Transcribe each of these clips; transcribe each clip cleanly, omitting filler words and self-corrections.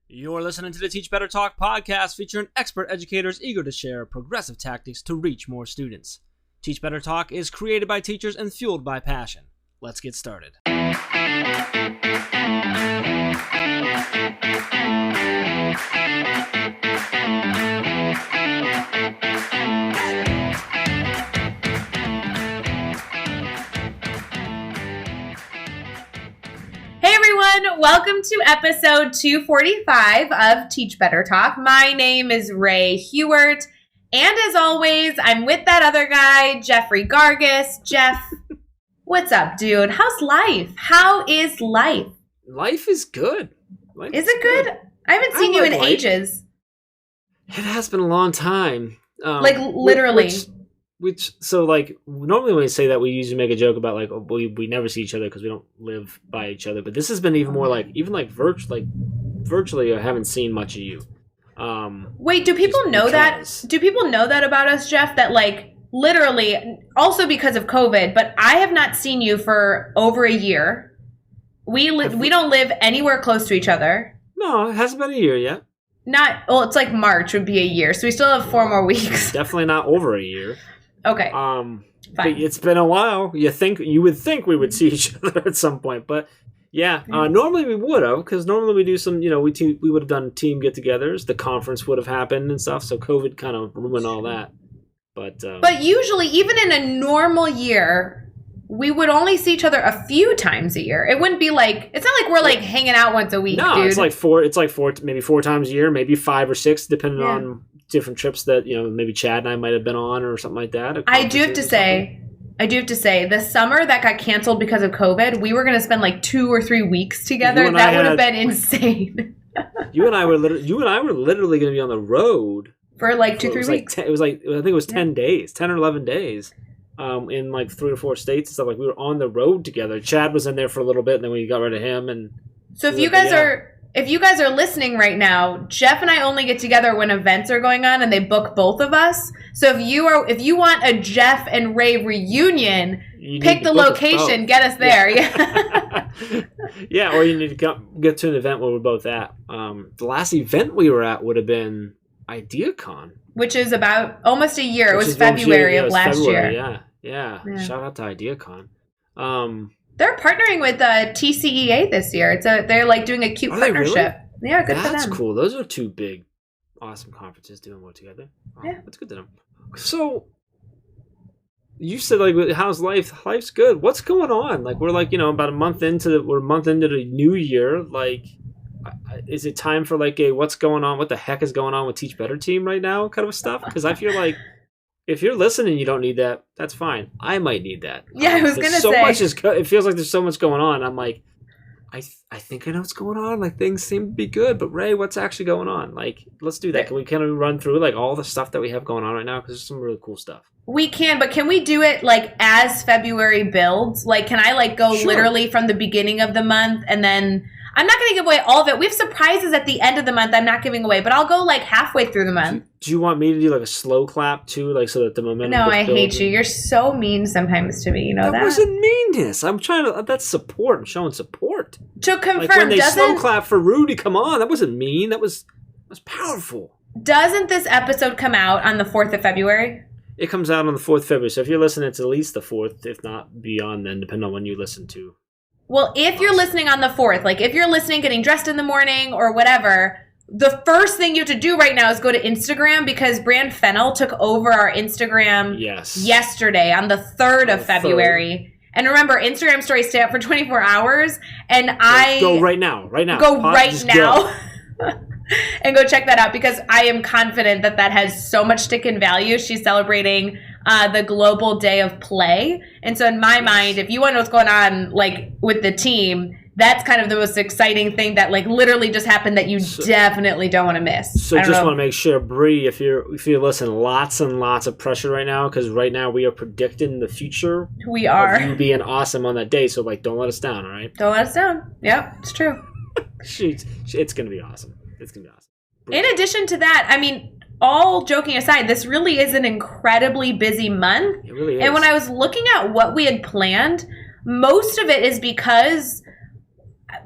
You're listening to the Teach Better Talk podcast featuring expert educators eager to share progressive tactics to reach more students. Teach Better Talk is created by teachers and fueled by passion. Let's get started. Hey everyone, welcome to episode 245 of Teach Better Talk. My name is Ray Hewart, and as always, I'm with that other guy, Jeffrey Gargis. Jeff, what's up, dude? How's life? How is life? Life is good. Is it good? I haven't seen you in ages. It has been a long time. Literally. Normally when we say that, we usually make a joke about we never see each other because we don't live by each other. But this has been even more virtually, I haven't seen much of you. Wait, do people know that? Do people know that about us, Jeff? That literally, also because of COVID, but I have not seen you for over a year. We don't live anywhere close to each other. No, it hasn't been a year yet. It's like March would be a year, so we still have 4 more weeks. Definitely not over a year. Okay. Fine. But it's been a while. You would think we would see each other at some point, but yeah. Normally we would have, because normally we do some. We would have done team get-togethers. The conference would have happened and stuff. So COVID kind of ruined all that. But usually, even in a normal year, we would only see each other a few times a year. It wouldn't be it's not like we're hanging out once a week. No, dude. It's like four, maybe 4 times a year, maybe 5 or 6, depending on different trips that maybe Chad and I might have been on or something like that. I do have to say, the summer that got canceled because of COVID, we were going to spend 2 or 3 weeks together. That would have been insane. You and I were literally going to be on the road for 2-3 weeks. I think it was 10 days, 10 or 11 days. In 3 or 4 states and stuff. We were on the road together. Chad was in there for a little bit, and then we got rid of him. And so if you guys are listening right now, Jeff and I only get together when events are going on, and they book both of us. So if you want a Jeff and Ray reunion, pick the location, get us there. Yeah. Yeah, or you need to get to an event where we're both at. The last event we were at would have been IdeaCon, which is about almost a year. It was February of last year. Yeah. Shout out to IdeaCon. They're partnering with TCEA this year. They're doing a cute partnership. Really? Yeah, good for them. That's cool. Those are 2 big, awesome conferences doing well together. Yeah, that's good to know. So you said how's life? Life's good. What's going on? We're about a month into the new year. Is it time for what's going on? What the heck is going on with Teach Better Team right now? Kind of stuff. Because I feel if you're listening, you don't need that. That's fine. I might need that. Yeah, I was gonna say. It feels like there's so much going on. I'm I think I know what's going on. Things seem to be good, but Ray, what's actually going on? Let's do that. Can we kind of run through all the stuff that we have going on right now? Because there's some really cool stuff. We can, but can we do it as February builds? Can I go literally from the beginning of the month, and then I'm not going to give away all of it. We have surprises at the end of the month I'm not giving away, but I'll go halfway through the month. Do you want me to do a slow clap too, so that the momentum? No, I hate you. You're so mean sometimes to me. You know that? That wasn't meanness. I'm trying to. That's support. I'm showing support. To confirm, when they slow clap for Rudy, come on, that wasn't mean. That was powerful. Doesn't this episode come out on the 4th of February? It comes out on the 4th of February. So if you're listening, it's at least the 4th, if not beyond then, depending on when you listen to. Well, if you're listening on the 4th, if you're listening getting dressed in the morning or whatever, the first thing you have to do right now is go to Instagram, because Brand Fennell took over our Instagram yesterday on the 3rd of February. And remember, Instagram stories stay up for 24 hours. And go right now. Go right now. And go check that out, because I am confident that has so much stick and value. She's celebrating the Global Day of Play. And so in my mind, if you want to know what's going on with the team, that's kind of the most exciting thing that literally just happened that you definitely don't want to miss. So just want to make sure, Bree, if you're listening, lots and lots of pressure right now, because right now we are predicting the future. We are. Of you being awesome on that day. So don't let us down, all right? Don't let us down. Yep, it's true. It's going to be awesome. It's going to be awesome. In addition to that, all joking aside, this really is an incredibly busy month. It really is. And when I was looking at what we had planned, most of it is because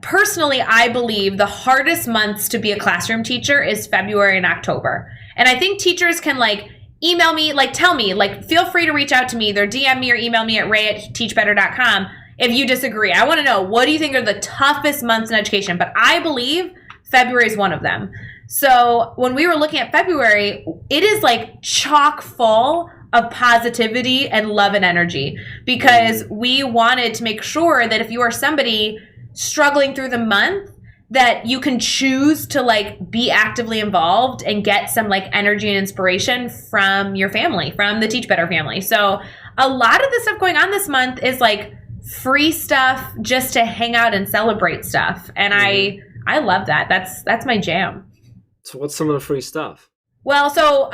personally, I believe the hardest months to be a classroom teacher is February and October. And I think teachers can email me, tell me, feel free to reach out to me, either DM me or email me at ray@teachbetter.com if you disagree. I want to know, what do you think are the toughest months in education? But I believe February is one of them. So when we were looking at February, it is chock full of positivity and love and energy, because we wanted to make sure that if you are somebody struggling through the month, that you can choose to be actively involved and get some energy and inspiration from your family, from the Teach Better family. So a lot of the stuff going on this month is free stuff just to hang out and celebrate stuff. And I love that. That's my jam. So what's some of the free stuff? Well, so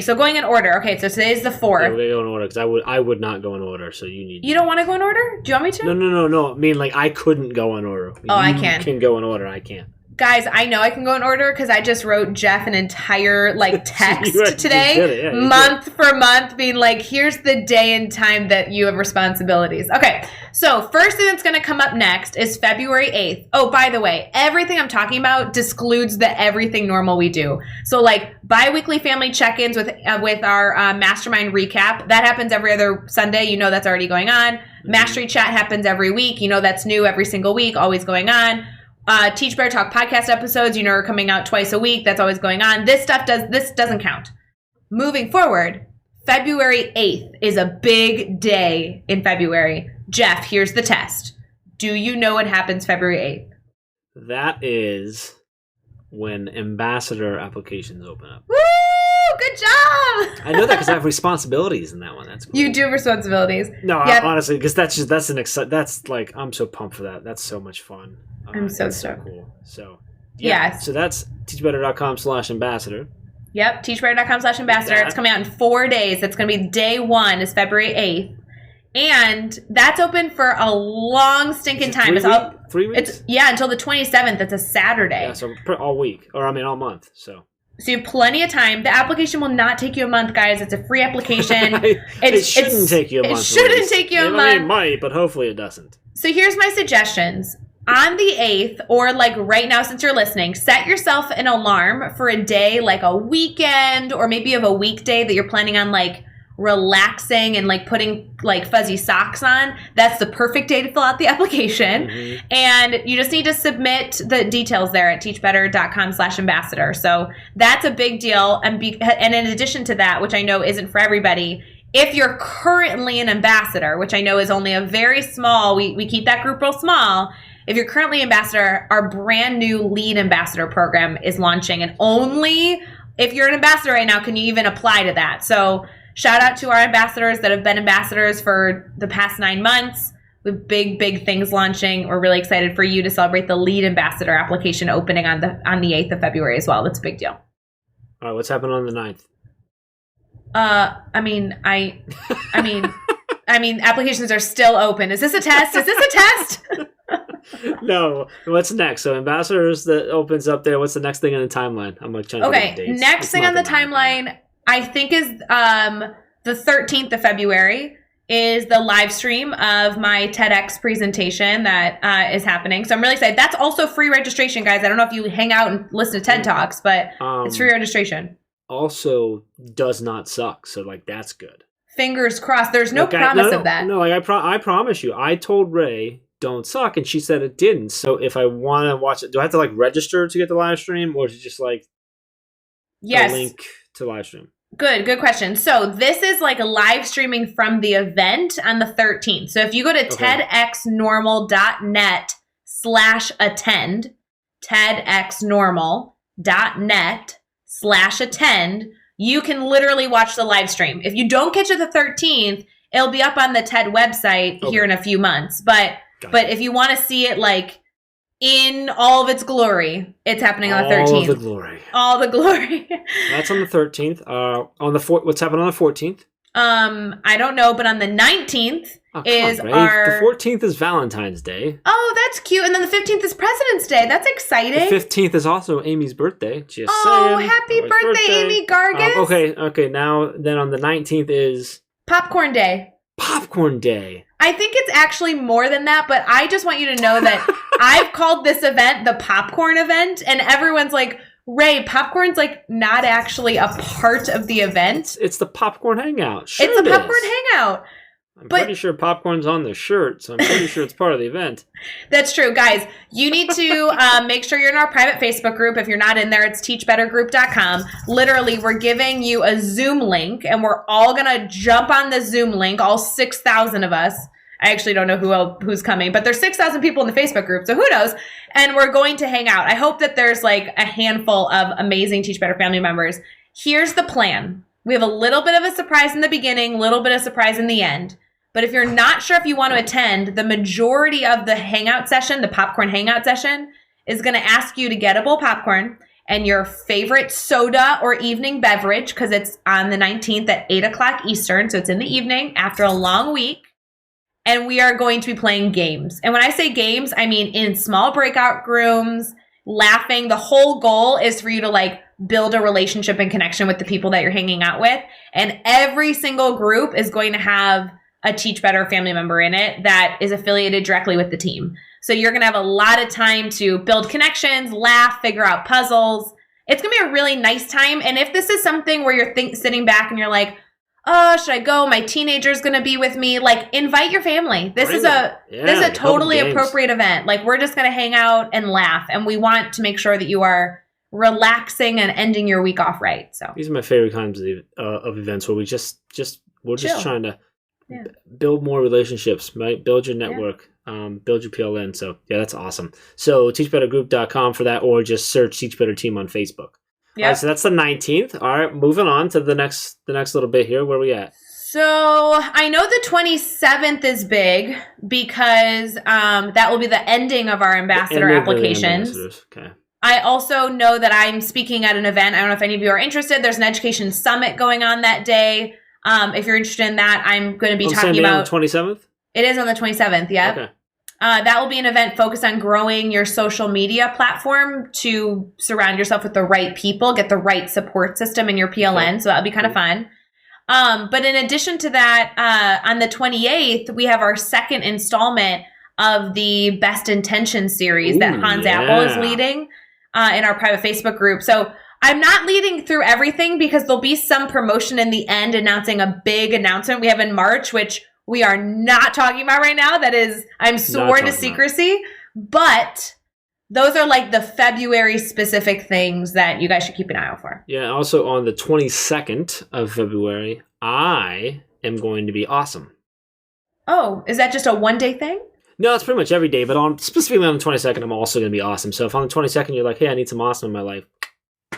so going in order. Okay, so today's the 4th. Yeah, we're gonna go in order because I would not go in order. So you need. You don't want to go in order? Do you want me to? No. I mean, I couldn't go in order. Oh, I can. You can go in order. I can't. Guys, I know I can go in order because I just wrote Jeff an entire text today, month for month, being here's the day and time that you have responsibilities. Okay, so first thing that's going to come up next is February 8th. Oh, by the way, everything I'm talking about discludes the everything normal we do. So bi-weekly family check-ins with our mastermind recap. That happens every other Sunday. You know that's already going on. Mastery chat happens every week. You know that's new every single week, always going on. Teach Better Talk podcast episodes, are coming out twice a week. That's always going on. This doesn't count. Moving forward, February 8th is a big day in February. Jeff, here's the test. Do you know what happens February 8th? That is when ambassador applications open up. Woo! Good job! I know that because I have responsibilities in that one. That's cool. You do have responsibilities. No, honestly, because that's I'm so pumped for that. That's so much fun. I'm so stoked. Cool. So yes. So that's teachbetter.com/ambassador. Yep, teachbetter.com/ambassador. It's coming out in 4 days. That's going to be day 1 is February 8th. And that's open for a long stinking time. 3 weeks? Until the 27th. It's a Saturday. Yeah, so all week. Or all month. So you have plenty of time. The application will not take you a month, guys. It's a free application. It shouldn't take you a month. It shouldn't take you a month. It might, but hopefully it doesn't. So here's my suggestions. On the 8th, or right now since you're listening, set yourself an alarm for a day, a weekend, or maybe you have a weekday that you're planning on relaxing and putting fuzzy socks on. That's the perfect day to fill out the application. Mm-hmm. And you just need to submit the details there at teachbetter.com/ambassador. So that's a big deal. And in addition to that, which I know isn't for everybody, if you're currently an ambassador, which I know is only a very small, we keep that group real small. If you're currently ambassador, our brand new lead ambassador program is launching. And only if you're an ambassador right now can you even apply to that. So shout out to our ambassadors that have been ambassadors for the past 9 months. We have big things launching. We're really excited for you to celebrate the lead ambassador application opening on the 8th of February as well. That's a big deal. All right, what's happening on the 9th? Applications are still open. Is this a test? No. What's next? So ambassadors that opens up there. What's the next thing on the timeline? I'm trying to get the dates. Next thing on the timeline, I think is the 13th of February is the live stream of my TEDx presentation that is happening. So I'm really excited. That's also free registration, guys. I don't know if you hang out and listen to TED Talks, but it's free registration. Also does not suck. So that's good. Fingers crossed. There's no promise of that. No, I promise you. I told Ray don't suck, and she said it didn't. So if I want to watch it, do I have to register to get the live stream, or is it just yes, a link to live stream? Good question. So this is live streaming from the event on the 13th. So if you go to tedxnormal.net/attend, tedxnormal.net/attend, you can literally watch the live stream. If you don't catch it the 13th, it'll be up on the TED website here in a few months. But if you want to see it in all of its glory, it's happening on the 13th. All the glory. All the glory. That's on the 13th. On the what's happening on the 14th? I don't know, but on the 19th is the our... The 14th is Valentine's Day. Oh, that's cute. And then the 15th is President's Day. That's exciting. The 15th is also Amy's birthday. Just saying. Happy birthday, Amy Gargis. Okay. Now, then on the 19th is... Popcorn Day. Popcorn Day. I think it's actually more than that, but I just want you to know that I've called this event the popcorn event, and everyone's like, Ray, popcorn's like not actually a part of the event. It's the popcorn hangout. Sure it's the popcorn hangout. I'm pretty sure popcorn's on the shirt, so I'm pretty sure it's part of the event. That's true. Guys, you need to make sure you're in our private Facebook group. If you're not in there, it's teachbettergroup.com. Literally, we're giving you a Zoom link, and we're all going to jump on the Zoom link, all 6,000 of us. I actually don't know who's coming, but there's 6,000 people in the Facebook group, so who knows? And we're going to hang out. I hope that there's like a handful of amazing Teach Better family members. Here's the plan. We have a little bit of a surprise in the beginning, a little bit of surprise in the end. But if you're not sure if you want to attend, the majority of the hangout session, the popcorn hangout session, is going to ask you to get a bowl of popcorn and your favorite soda or evening beverage, because it's on the 19th at 8 o'clock Eastern. So it's in the evening after a long week. And we are going to be playing games. And when I say games, I mean in small breakout rooms, laughing. The whole goal is for you to like build a relationship and connection with the people that you're hanging out with. And every single group is going to have a Teach Better family member in it that is affiliated directly with the team. So you're going to have a lot of time to build connections, laugh, figure out puzzles. It's going to be a really nice time. And if this is something where you're sitting back and you're like, oh, should I go? My teenager's going to be with me. Like, invite your family. This is a totally appropriate event. Like, we're just going to hang out and laugh. And we want to make sure that you are relaxing and ending your week off right. So these are my favorite kinds of events where we're just trying to build more relationships, right? Build your network, build your PLN. So yeah, that's awesome. So teachbettergroup.com for that, or just search Teach Better Team on Facebook. Yeah. All right, so that's the 19th. All right, moving on to the next little bit here. Where are we at? So I know the 27th is big because that will be the ending of our ambassador applications. Okay. I also know that I'm speaking at an event. I don't know if any of you are interested. There's an education summit going on that day. If you're interested in that, I'm going to be talking about on the 27th? It is on the 27th, yeah. Okay. That will be an event focused on growing your social media platform to surround yourself with the right people, get the right support system in your PLN. Okay. So that'll be kind of fun. But in addition to that, on the 28th, we have our second installment of the Best Intention series that Hans Apple is leading in our private Facebook group. So I'm not leading through everything because there'll be some promotion in the end announcing a big announcement we have in March, which we are not talking about right now. That is, I'm sworn to secrecy. But those are like the February specific things that you guys should keep an eye out for. Yeah, also on the 22nd of February, I am going to be awesome. Oh, is that just a one-day thing? No, it's pretty much every day, but specifically on the 22nd, I'm also going to be awesome. So if on the 22nd you're like, hey, I need some awesome in my life,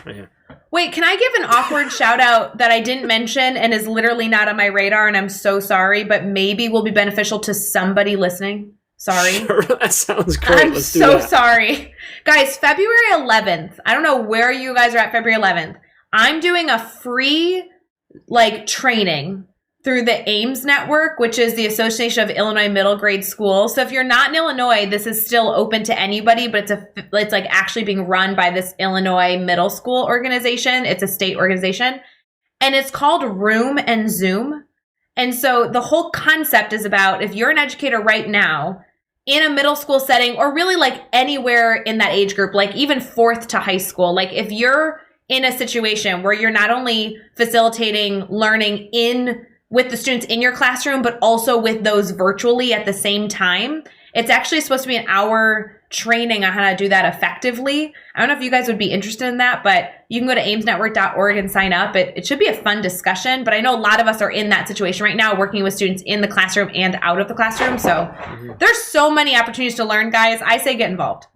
right here. Wait, can I give an awkward shout out that I didn't mention and is literally not on my radar, and I'm so sorry, but maybe will be beneficial to somebody listening? Sorry. Sure, that sounds great. I'm so sorry. Guys, February 11th, I don't know where you guys are at February 11th. I'm doing a free training through the AIMS network, which is the Association of Illinois Middle Grade Schools. So if you're not in Illinois, this is still open to anybody, but it's like actually being run by this Illinois middle school organization. It's a state organization, and it's called Room and Zoom. And so the whole concept is about if you're an educator right now in a middle school setting, or really like anywhere in that age group, like even fourth to high school, like if you're in a situation where you're not only facilitating learning with the students in your classroom, but also with those virtually at the same time. It's actually supposed to be an hour training on how to do that effectively. I don't know if you guys would be interested in that, but you can go to aimsnetwork.org and sign up. It should be a fun discussion, but I know a lot of us are in that situation right now, working with students in the classroom and out of the classroom. So there's so many opportunities to learn, guys. I say get involved.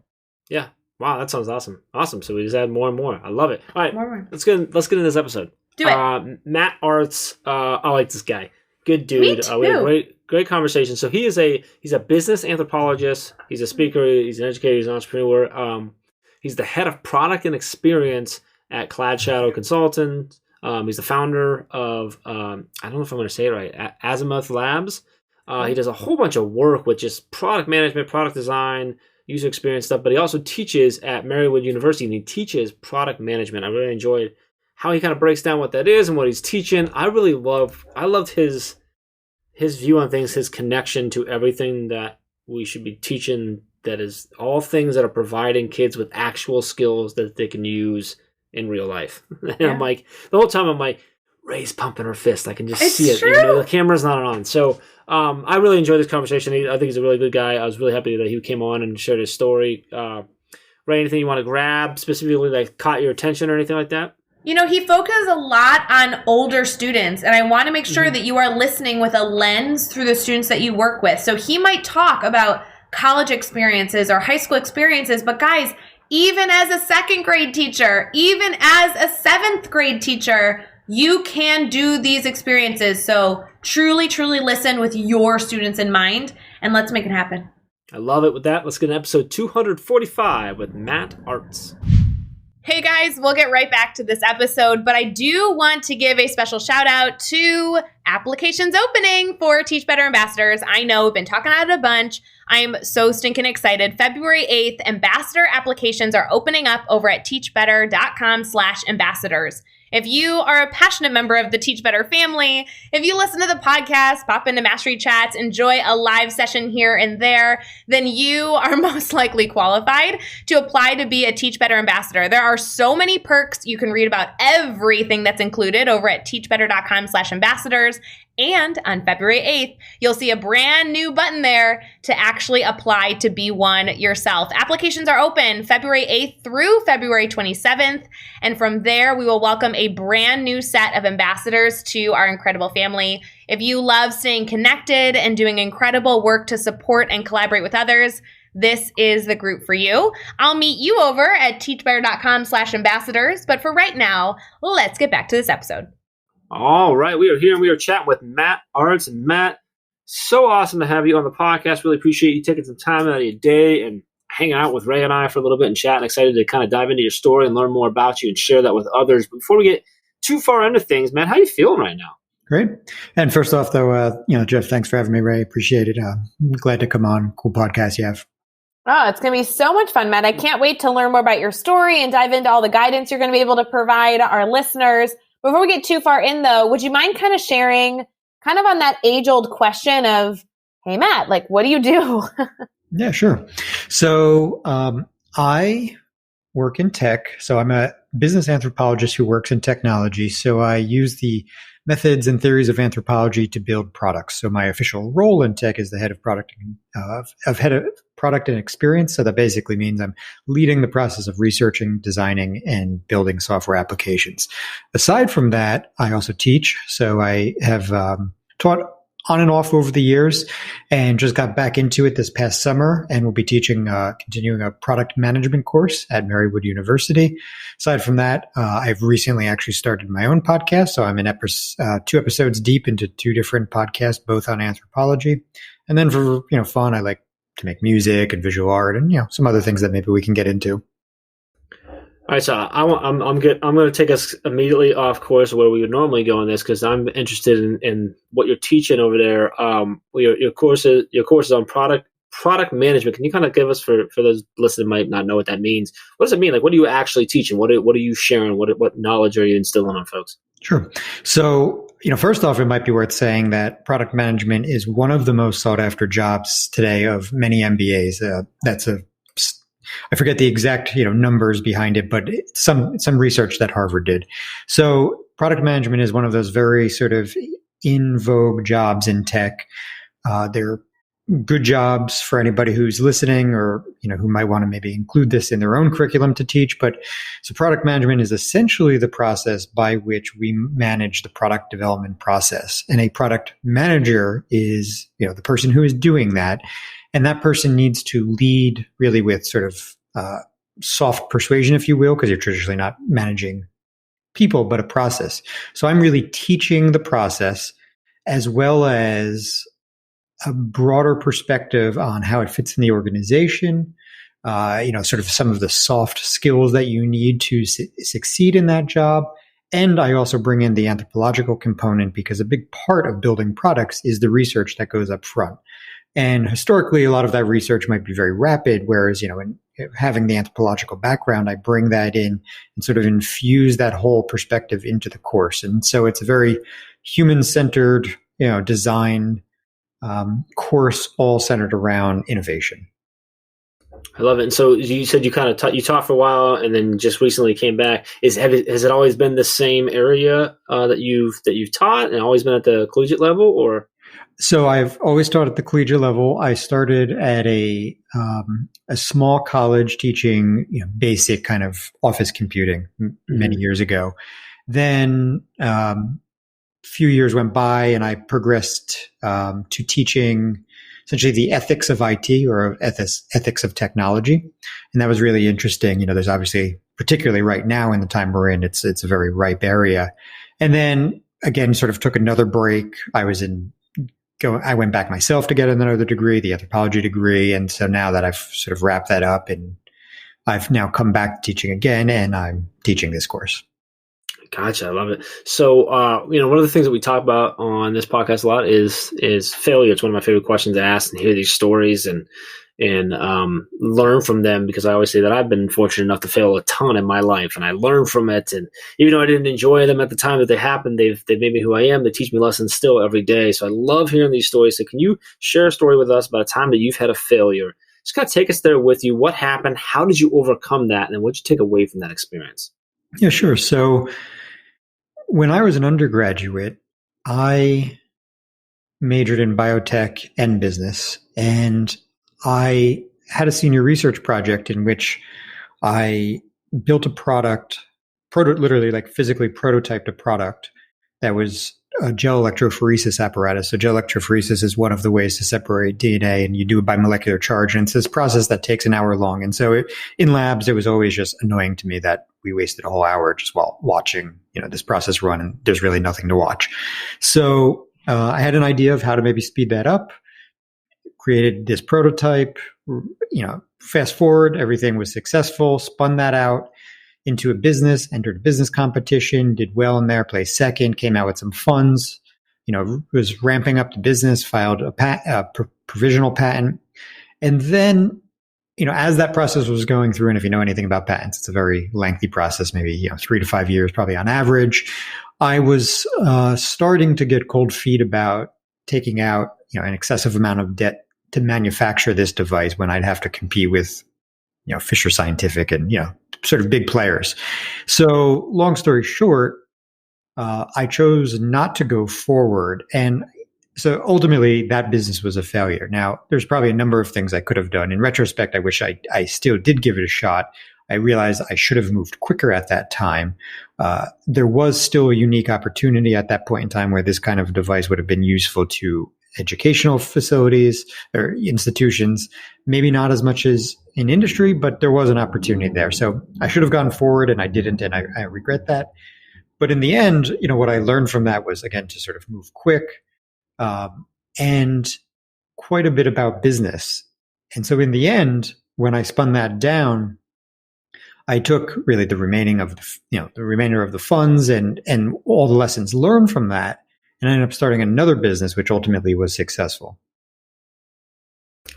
Yeah. Wow, that sounds awesome. Awesome. So we just add more and more. I love it. All right, let's get into this episode. Do it. Matt Artz, I like this guy. Good dude. Me too. We had a great conversation. So he's a business anthropologist. He's a speaker. He's an educator. He's an entrepreneur. He's the head of product and experience at Clad Shadow Consultants. He's the founder of I don't know if I'm going to say it right, Azimuth Labs. He does a whole bunch of work with just product management, product design, user experience stuff. But he also teaches at Marywood University, and he teaches product management. I really enjoyed how he kind of breaks down what that is and what he's teaching. I loved his his view on things, his connection to everything that we should be teaching, that is all things that are providing kids with actual skills that they can use in real life. And Yeah. I'm like, the whole time I'm like, Ray's pumping her fist. I can just It's see it, true. even though the camera's not on. So I really enjoyed this conversation. I think he's a really good guy. I was really happy that he came on and shared his story. Ray, anything you want to grab specifically that caught your attention or anything like that? You know, he focuses a lot on older students, and I want to make sure that you are listening with a lens through the students that you work with. So he might talk about college experiences or high school experiences, but guys, even as a second grade teacher, even as a seventh grade teacher, you can do these experiences. So truly, truly listen with your students in mind, and let's make it happen. I love it. With that, let's get to episode 245 with Matt Artz. Hey guys, we'll get right back to this episode, but I do want to give a special shout out to applications opening for Teach Better Ambassadors. I know we've been talking about it a bunch. I am so stinking excited. February 8th, ambassador applications are opening up over at teachbetter.com/ambassadors. If you are a passionate member of the Teach Better family, if you listen to the podcast, pop into Mastery Chats, enjoy a live session here and there, then you are most likely qualified to apply to be a Teach Better ambassador. There are so many perks. You can read about everything that's included over at teachbetter.com/ambassadors. And on February 8th, you'll see a brand new button there to actually apply to be one yourself. Applications are open February 8th through February 27th. And from there, we will welcome a brand new set of ambassadors to our incredible family. If you love staying connected and doing incredible work to support and collaborate with others, this is the group for you. I'll meet you over at teachbetter.com/ambassadors. But for right now, let's get back to this episode. All right, we are here and we are chatting with Matt Artz. And Matt, so awesome to have you on the podcast. Really appreciate you taking some time out of your day and hang out with Ray and I for a little bit and chat. And excited to kind of dive into your story and learn more about you and share that with others. But before we get too far into things, Matt, how are you feeling right now? Great. And first off, though, Jeff, thanks for having me, Ray. Appreciate it. I'm glad to come on. Cool podcast you have. Oh, it's going to be so much fun, Matt. I can't wait to learn more about your story and dive into all the guidance you're going to be able to provide our listeners. Before we get too far in, though, would you mind kind of sharing kind of on that age-old question of, hey, Matt, like, what do you do? Yeah, sure. So I work in tech. So I'm a business anthropologist who works in technology. So I use the methods and theories of anthropology to build products. So my official role in tech is the head of product and experience. So that basically means I'm leading the process of researching, designing, and building software applications. Aside from that, I also teach. So I have taught on and off over the years and just got back into it this past summer and will be teaching, continuing a product management course at Marywood University. Aside from that, I've recently actually started my own podcast. So I'm in 2 episodes deep into 2 different podcasts, both on anthropology. And then for, fun, I like to make music and visual art and, some other things that maybe we can get into. All right, so I'm going to take us immediately off course where we would normally go on this because I'm interested in what you're teaching over there. Your course is on product management. Can you kind of give us for those listeners who might not know what that means? What does it mean? Like, what are you actually teaching? What are you sharing? What knowledge are you instilling on folks? Sure. So, first off, it might be worth saying that product management is one of the most sought after jobs today of many MBAs. I forget the exact numbers behind it, but some research that Harvard did. So product management is one of those very sort of in vogue jobs in tech. They're good jobs for anybody who's listening or who might want to maybe include this in their own curriculum to teach. But so product management is essentially the process by which we manage the product development process. And a product manager is the person who is doing that. And that person needs to lead really with sort of soft persuasion, if you will, because you're traditionally not managing people, but a process. So I'm really teaching the process as well as a broader perspective on how it fits in the organization, sort of some of the soft skills that you need to succeed in that job. And I also bring in the anthropological component because a big part of building products is the research that goes up front. And historically, a lot of that research might be very rapid, whereas, in having the anthropological background, I bring that in and sort of infuse that whole perspective into the course. And so it's a very human-centered, design course all centered around innovation. I love it. And so you said you kind of you taught for a while, and then just recently came back. Has it always been the same area that you've taught, and always been at the collegiate level, or? So I've always taught at the collegiate level. I started at a small college teaching basic kind of office computing many years ago. Then a few years went by, and I progressed to teaching essentially the ethics of IT, or ethics of technology. And that was really interesting. There's obviously, particularly right now in the time we're in, it's a very ripe area. And then again, sort of took another break. I went back myself to get another degree, the anthropology degree. And so now that I've sort of wrapped that up, and I've now come back to teaching again, and I'm teaching this course. Gotcha. I love it. So, one of the things that we talk about on this podcast a lot is failure. It's one of my favorite questions to ask, and hear these stories and learn from them, because I always say that I've been fortunate enough to fail a ton in my life, and I learned from it. And even though I didn't enjoy them at the time that they happened, they've made me who I am. They teach me lessons still every day. So I love hearing these stories. So can you share a story with us about a time that you've had a failure? Just kind of take us there with you. What happened? How did you overcome that? And then what did you take away from that experience? Yeah, sure. So when I was an undergraduate, I majored in biotech and business, and I had a senior research project in which I built a product, literally like physically prototyped a product that was a gel electrophoresis apparatus. So gel electrophoresis is one of the ways to separate DNA, and you do it by molecular charge. And it's this process that takes an hour long. And so in labs, it was always just annoying to me that we wasted a whole hour just while watching, this process run, and there's really nothing to watch. So I had an idea of how to maybe speed that up, created this prototype, fast forward, everything was successful, spun that out into a business, entered a business competition, did well in there, placed second, came out with some funds, was ramping up the business, filed a provisional patent. And then, as that process was going through, and if you know anything about patents, it's a very lengthy process, maybe 3 to 5 years, probably on average. I was starting to get cold feet about taking out an excessive amount of debt to manufacture this device, when I'd have to compete with Fisher Scientific and sort of big players. So long story short, I chose not to go forward, and so ultimately that business was a failure. Now, there's probably a number of things I could have done. In retrospect, I wish I still did give it a shot. I realized I should have moved quicker at that time. There was still a unique opportunity at that point in time where this kind of device would have been useful to educational facilities or institutions, maybe not as much as in industry, but there was an opportunity there. So I should have gone forward, and I didn't, and I regret that. But in the end, what I learned from that was, again, to sort of move quick, and quite a bit about business. And so in the end, when I spun that down, I took really the remainder of the funds and all the lessons learned from that, and I ended up starting another business, which ultimately was successful.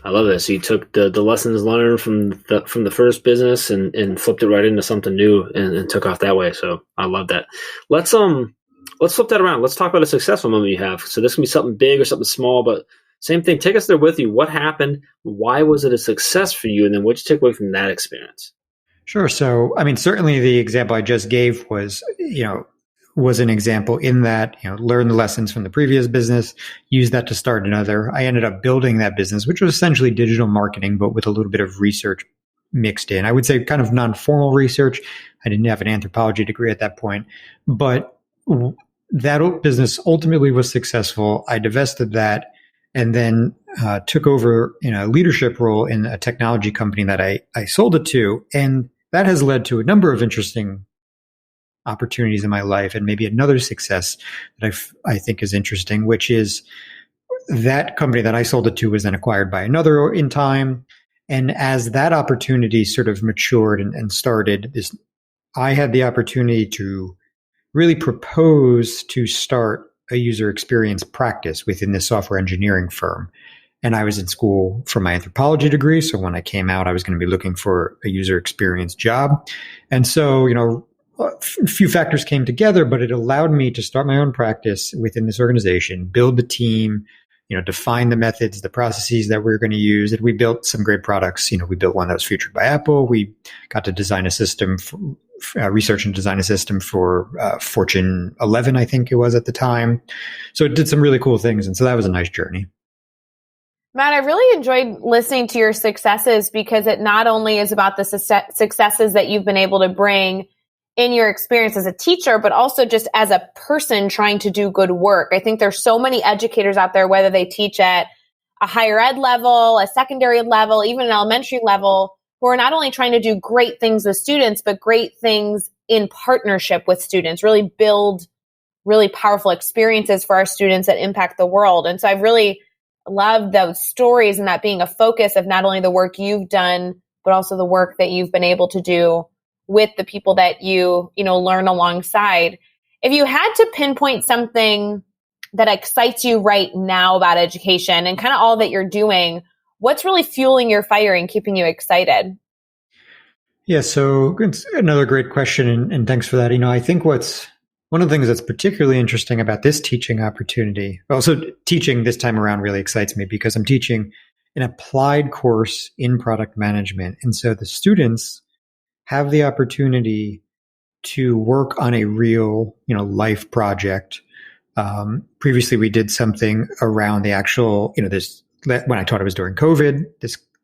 I love that. So you took the lessons learned from the first business and flipped it right into something new and took off that way. So I love that. Let's flip that around. Let's talk about a successful moment you have. So this can be something big or something small, but same thing. Take us there with you. What happened? Why was it a success for you? And then what did you take away from that experience? Sure. So, certainly the example I just gave was an example in that, learn the lessons from the previous business, use that to start another. I ended up building that business, which was essentially digital marketing, but with a little bit of research mixed in. I would say kind of non-formal research. I didn't have an anthropology degree at that point, but that business ultimately was successful. I divested that and then took over in a leadership role in a technology company that I sold it to. And that has led to a number of interesting opportunities in my life, and maybe another success that I think is interesting, which is that company that I sold it to was then acquired by another in time. And as that opportunity sort of matured and started, I had the opportunity to really propose to start a user experience practice within this software engineering firm. And I was in school for my anthropology degree. So when I came out, I was going to be looking for a user experience job. And so, a few factors came together, but it allowed me to start my own practice within this organization, build the team, define the methods, the processes that we're going to use. And we built some great products. We built one that was featured by Apple. We got to design a system, research and design a system for Fortune 11, I think it was at the time. So it did some really cool things. And so that was a nice journey. Matt, I really enjoyed listening to your successes because it not only is about the successes that you've been able to bring in your experience as a teacher, but also just as a person trying to do good work. I think there's so many educators out there, whether they teach at a higher ed level, a secondary level, even an elementary level, who are not only trying to do great things with students, but great things in partnership with students, really build really powerful experiences for our students that impact the world. And so I've really love those stories and that being a focus of not only the work you've done, but also the work that you've been able to do with the people that you learn alongside. If you had to pinpoint something that excites you right now about education and kind of all that you're doing, what's really fueling your fire and keeping you excited? Yeah, so it's another great question. And thanks for that. I think one of the things that's particularly interesting about this teaching opportunity, also teaching this time around really excites me because I'm teaching an applied course in product management. And so the students have the opportunity to work on a real, life project. Previously, we did something around the actual, when I taught it was during COVID.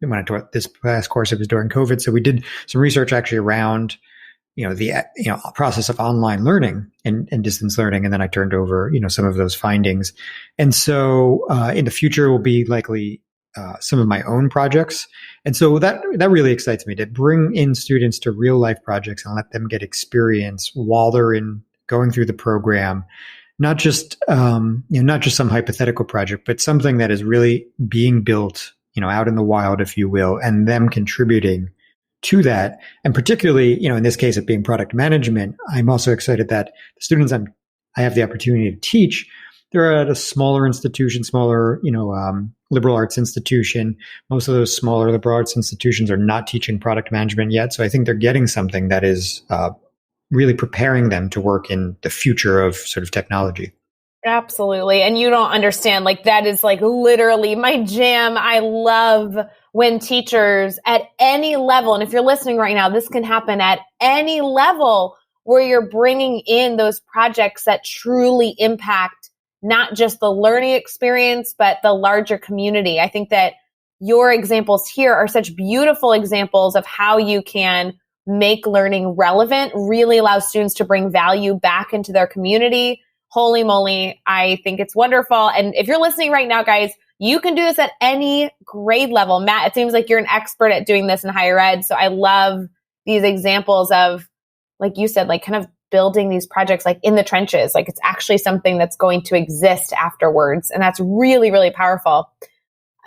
When I taught this last course, it was during COVID. So we did some research actually around the process of online learning and distance learning. And then I turned over, some of those findings. And so in the future will be likely some of my own projects. And so that really excites me to bring in students to real life projects and let them get experience while they're going through the program. Not just some hypothetical project, but something that is really being built, out in the wild, if you will, and them contributing to that. And particularly, in this case of being product management, I'm also excited that the students I have the opportunity to teach, they're at a smaller institution, liberal arts institution. Most of those smaller liberal arts institutions are not teaching product management yet. So I think they're getting something that is really preparing them to work in the future of sort of technology. Absolutely. And you don't understand, that is literally my jam. I love when teachers at any level, and if you're listening right now, this can happen at any level where you're bringing in those projects that truly impact not just the learning experience, but the larger community. I think that your examples here are such beautiful examples of how you can make learning relevant, really allow students to bring value back into their community. Holy moly, I think it's wonderful. And if you're listening right now, guys, you can do this at any grade level. Matt, it seems like you're an expert at doing this in higher ed. So I love these examples of, like you said, kind of building these projects in the trenches. It's actually something that's going to exist afterwards. And that's really, really powerful.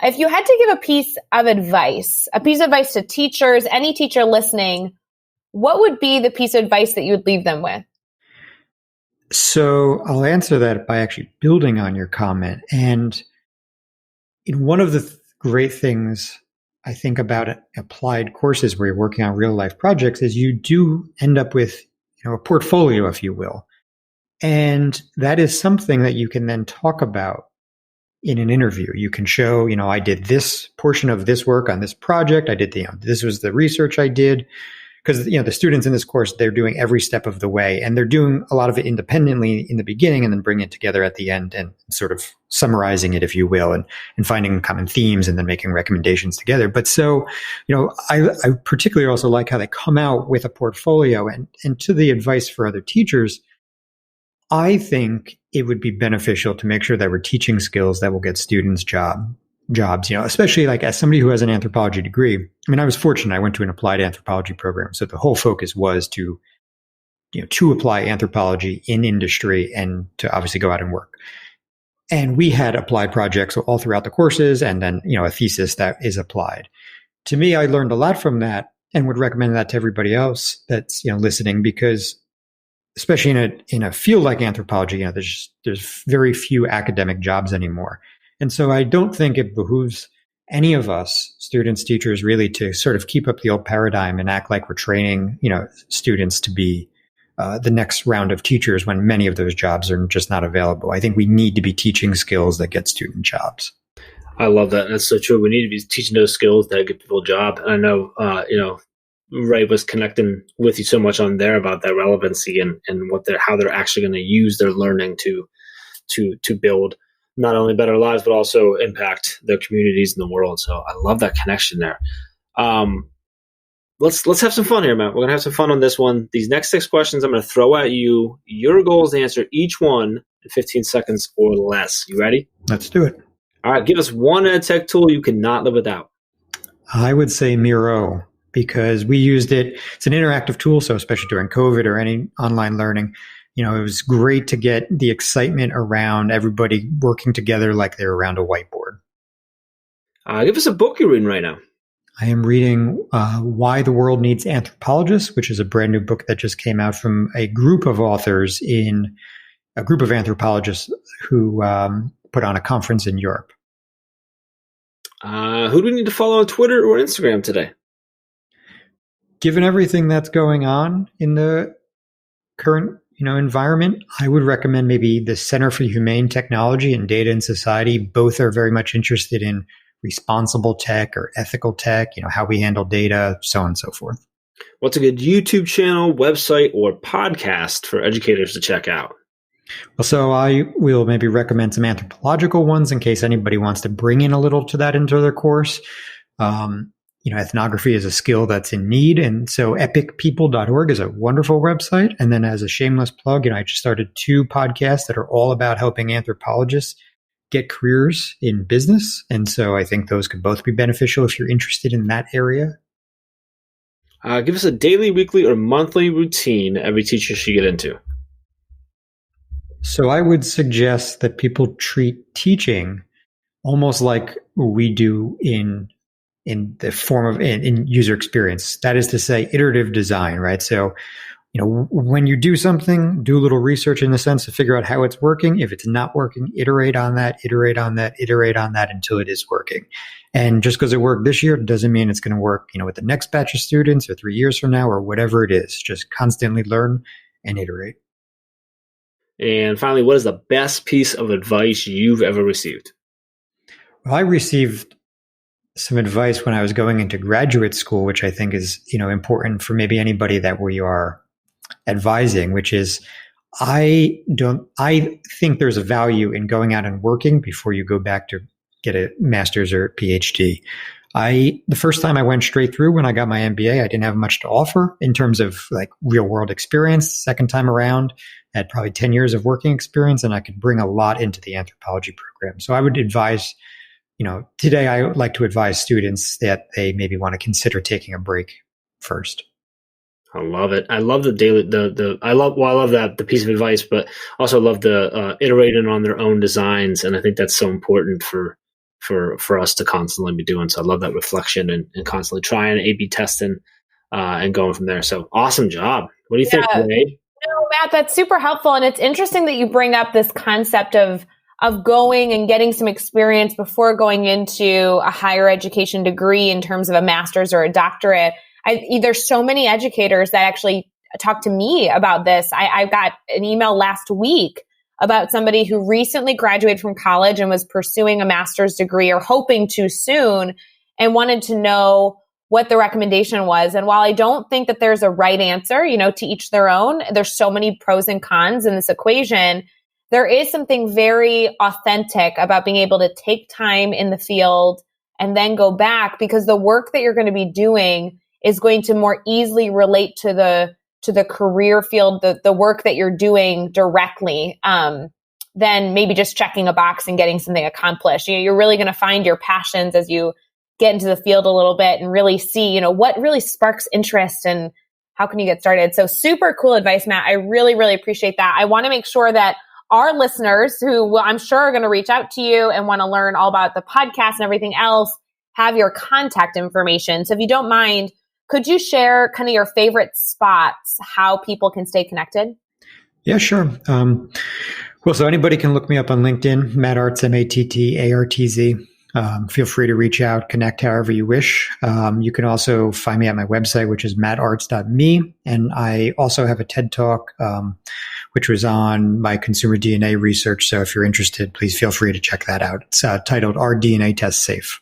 If you had to give a piece of advice to teachers, any teacher listening, what would be the piece of advice that you would leave them with? So I'll answer that by actually building on your comment. And one of the great things I think about applied courses where you're working on real life projects is you do end up with a portfolio, if you will. And that is something that you can then talk about in an interview. You can show, I did this portion of this work on this project. I did this was the research I did. Because, the students in this course, they're doing every step of the way, and they're doing a lot of it independently in the beginning and then bringing it together at the end and sort of summarizing it, if you will, and finding common themes and then making recommendations together. But so, I particularly also like how they come out with a portfolio. And to the advice for other teachers, I think it would be beneficial to make sure that we're teaching skills that will get students jobs, especially as somebody who has an anthropology degree. I mean, I was fortunate. I went to an applied anthropology program. So the whole focus was to apply anthropology in industry and to obviously go out and work. And we had applied projects all throughout the courses and then, a thesis that is applied. To me, I learned a lot from that and would recommend that to everybody else that's, listening, because especially in a field like anthropology, there's very few academic jobs anymore. And so I don't think it behooves any of us, students, teachers, really to sort of keep up the old paradigm and act like we're training, students to be the next round of teachers when many of those jobs are just not available. I think we need to be teaching skills that get student jobs. I love that. That's so true. We need to be teaching those skills that get people a job. And I know, Ray was connecting with you so much on there about that relevancy and how they're actually going to use their learning to build not only better lives, but also impact their communities in the world. So I love that connection there. Let's have some fun here, Matt. We're going to have some fun on this one. These next 6 questions I'm going to throw at you. Your goal is to answer each one in 15 seconds or less. You ready? Let's do it. All right. Give us one ed tech tool you cannot live without. I would say Miro, because we used it. It's an interactive tool, so especially during COVID or any online learning, it was great to get the excitement around everybody working together like they're around a whiteboard. Give us a book you're reading right now. I am reading Why the World Needs Anthropologists, which is a brand new book that just came out from a group of authors in a group of anthropologists who put on a conference in Europe. Who do we need to follow on Twitter or Instagram today? Given everything that's going on in the current environment, I would recommend maybe the Center for Humane Technology and Data and Society. Both are very much interested in responsible tech or ethical tech, how we handle data, so on and so forth. What's a good YouTube channel, website, or podcast for educators to check out? Well, so I will maybe recommend some anthropological ones in case anybody wants to bring in a little to that into their course. Ethnography is a skill that's in need. And so epicpeople.org is a wonderful website. And then as a shameless plug, I just started 2 podcasts that are all about helping anthropologists get careers in business. And so I think those could both be beneficial if you're interested in that area. Give us a daily, weekly, or monthly routine every teacher should get into. So I would suggest that people treat teaching almost like we do in the form of in user experience. That is to say, iterative design, right? So, when you do something, do a little research in the sense to figure out how it's working. If it's not working, iterate on that until it is working. And just because it worked this year doesn't mean it's going to work, with the next batch of students or 3 years from now or whatever it is. Just constantly learn and iterate. And finally, what is the best piece of advice you've ever received? Well, I received some advice when I was going into graduate school, which I think is, important for maybe anybody that we are advising, which is I think there's a value in going out and working before you go back to get a master's or a PhD. The first time I went straight through when I got my MBA, I didn't have much to offer in terms of like real world experience. Second time around, I had probably 10 years of working experience and I could bring a lot into the anthropology program. So I would advise, today I would like to advise students that they maybe want to consider taking a break first. I love it. I love I love that the piece of advice, but also love the iterating on their own designs. And I think that's so important for us to constantly be doing. So I love that reflection and constantly trying A/B testing and going from there. So awesome job. What do you think, Ray? No, Matt, that's super helpful. And it's interesting that you bring up this concept of going and getting some experience before going into a higher education degree in terms of a master's or a doctorate. There's so many educators that actually talk to me about this. I got an email last week about somebody who recently graduated from college and was pursuing a master's degree or hoping to soon and wanted to know what the recommendation was. And while I don't think that there's a right answer, to each their own, there's so many pros and cons in this equation. There is something very authentic about being able to take time in the field and then go back, because the work that you're going to be doing is going to more easily relate to the career field, the work that you're doing directly, than maybe just checking a box and getting something accomplished. You're really going to find your passions as you get into the field a little bit and really see, what really sparks interest and how can you get started. So super cool advice, Matt. I really, really appreciate that. I want to make sure that our listeners, who I'm sure are going to reach out to you and want to learn all about the podcast and everything else, have your contact information. So if you don't mind, could you share kind of your favorite spots, how people can stay connected? Yeah, sure. So anybody can look me up on LinkedIn, Matt Artz, Mattartz. Feel free to reach out, connect however you wish. You can also find me at my website, which is mattartz.me. And I also have a TED Talk, which was on my consumer DNA research. So if you're interested, please feel free to check that out. It's titled Are DNA Tests Safe?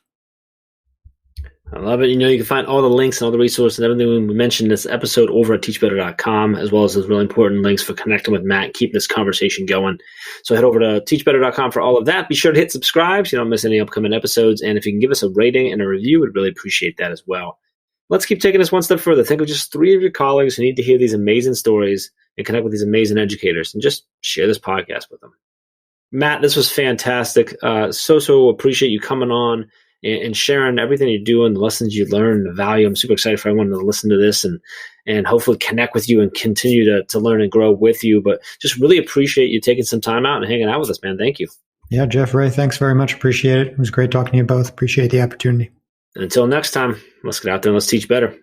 I love it. You can find all the links and all the resources and everything we mentioned in this episode over at teachbetter.com, as well as those really important links for connecting with Matt and keeping this conversation going. So head over to teachbetter.com for all of that. Be sure to hit subscribe so you don't miss any upcoming episodes. And if you can give us a rating and a review, we'd really appreciate that as well. Let's keep taking this one step further. Think of just 3 of your colleagues who need to hear these amazing stories and connect with these amazing educators, and just share this podcast with them. Matt, this was fantastic. So appreciate you coming on and sharing everything you do and the lessons you learn, the value. I'm super excited for everyone to listen to this and hopefully connect with you and continue to learn and grow with you. But just really appreciate you taking some time out and hanging out with us, man. Thank you. Yeah, Jeff, Ray, thanks very much. Appreciate it. It was great talking to you both. Appreciate the opportunity. And until next time, let's get out there and let's teach better.